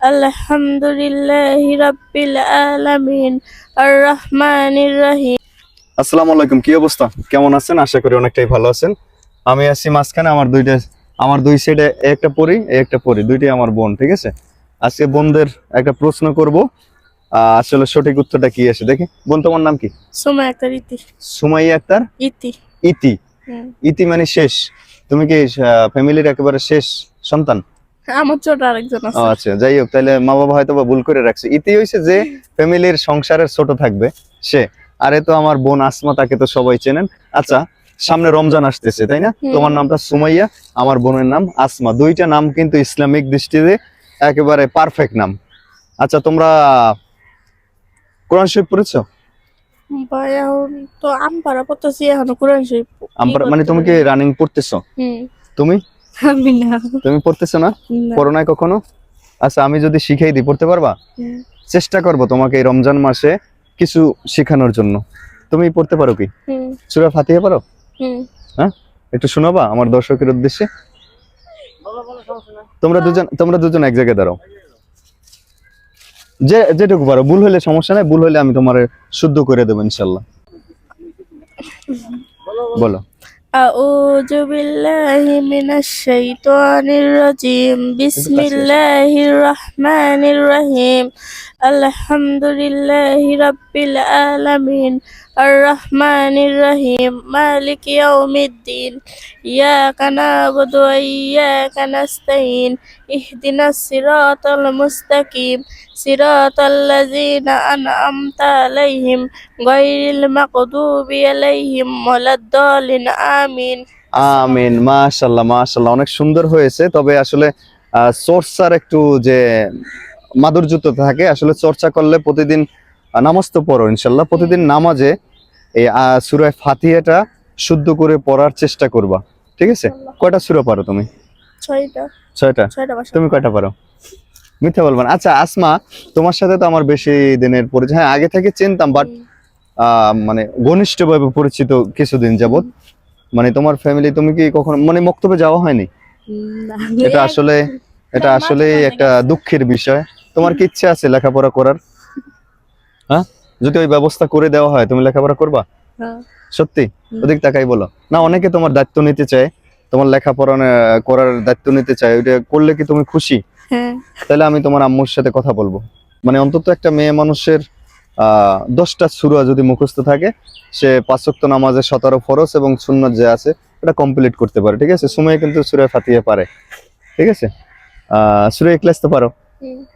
আলহামদুলিল্লাহি রাব্বিল আলামিন আর রহমানির রহিম। আসসালামু আলাইকুম, কি অবস্থা? কেমন আছেন? আশা করি অনেকটাই ভালো আছেন। আমি আছি মাঝখানে, আমার দুই সাইডে একটা পরি, একটা পরি, দুইটাই আমার বোন। ঠিক আছে, আজকে বোনদের একটা প্রশ্ন করব। আসলে সঠিক উত্তরটা কি আসে দেখি। বোন, তোমার নাম কি? সুমাইয়া আক্তার ইতি। সুমাইয়া আক্তার ইতি। ইতি। হুম। ইতি মানে শেষ? তুমি কি ফ্যামিলির একেবারে শেষ সন্তান? আমার ছোট আরেকজন ও আছে। আচ্ছা, যাই হোক, তাহলে মা বাবা হয়তো বা ভুল করে রাখছে। ইতি হইছে যে ফ্যামিলির সংসারের ছোট থাকবে সে। আরে তো আমার বোন আসমা, তাকে তো সবাই চেনেন। আচ্ছা, সামনে রমজান আসতেছে, তাই না? তোমার নামটা সুমাইয়া, আমার বোনের নাম আসমা। দুইটা নাম কিন্তু ইসলামিক দৃষ্টিতে একেবারে পারফেক্ট নাম। আচ্ছা, তোমরা কোরআন শরীফ পড়েছো? ভাই এখন তো আমপারা পড়তেছি, এখনো কোরআন শরীফ মানে তুমি কি রানিং পড়তেছো? তুমি আমি না। তুমি পড়তেছো না? পড়ো নাই কখনো? আচ্ছা, আমি যদি শিখাই দিই, পড়তে পারবা? চেষ্টা করব তোমাকে এই রমজান মাসে কিছু শেখানোর জন্য। তুমি পড়তে পারো কি? সূরা ফাতিহা পারো? হ্যাঁ, একটু শোনাবা আমার দর্শকের উদ্দেশ্যে? তোমরা দুজন এক জায়গায় দাঁড়াও। যেটুকু পারো, ভুল হলে সমস্যা নাই, ভুল হলে আমি তোমার শুদ্ধ করে দেবো ইনশাল্লাহ। বলো। আউযু বিল্লাহি মিনাশ শাইতানির রাজিম। বিসমিল্লাহির রহমানির রহিম। আলহামদুলিল্লাহি রাব্বিল আলামিন আর রহমানির রহিম মালিকি ইয়াউমিদ্দিন। ইয়াকা না'বুদু ওয়া ইয়াকা নাস্তাইন। ইহদিনাস সিরাতাল মুস্তাকিম সিরাতাল লাযিনা আন'আমতা আলাইহিম গায়রিল মাগদুবি আলাইহিম ওয়ালাদ-দাল্লিন। আমিন। আমিন। মাশাআল্লাহ, মাশাআল্লাহ, অনেক সুন্দর হয়েছে। তবে আসলে চর্চার একটু যে মাধুর্য তো থাকে, আসলে চর্চা করলে প্রতিদিন নামাজ তো পড়ো ইনশাল্লাহ, প্রতিদিন নামাজে এই সূরা ফাতিহাটা শুদ্ধ করে পড়ার চেষ্টা করবা। ঠিক আছে? কয়টা সূরা পারো তুমি? 6টা। ছয়টা? তুমি কয়টা পারো? মিথ্যা বলবা না। আচ্ছা আসমা, তোমার সাথে তো আমার বেশি দিনের পরিচয়, হ্যাঁ আগে থেকে চিনতাম, বাট মানে ঘনিষ্ঠভাবে পরিচিত কিছুদিন যাবত। মানে তোমার ফ্যামিলি, তুমি কি কখনো মানে মক্তবে যাওয়া হয়নি? এটা আসলে একটা দুঃখের বিষয়। তোমার কি ইচ্ছা আছে লেখাপড়া করার? হ্যাঁ, যদি ওই ব্যবস্থা করে দেওয়া হয়, তুমি লেখাপড়া করবা? সত্যি? ওদিক তাকাই বলো না। অনেকে তোমার দায়িত্ব নিতে চায়, তোমার লেখাপড়া করার দায়িত্ব নিতে চায়, ওইটা করলে কি তুমি খুশি? তাহলে আমি তোমার আম্মুর সাথে কথা বলবো। মানে অন্তত একটা মেয়ে মানুষের 10টা সূরা যদি মুখস্থ থাকে, সে 5 ওয়াক্ত নামাজের 17 ফরজ এবং সুন্নত যে আছে এটা কমপ্লিট করতে পারে। ঠিক আছে? সুমাইয়া কিন্তু সূরা ফাতিহা পারে। ঠিক আছে? সূরা ইখলাস তো পারো?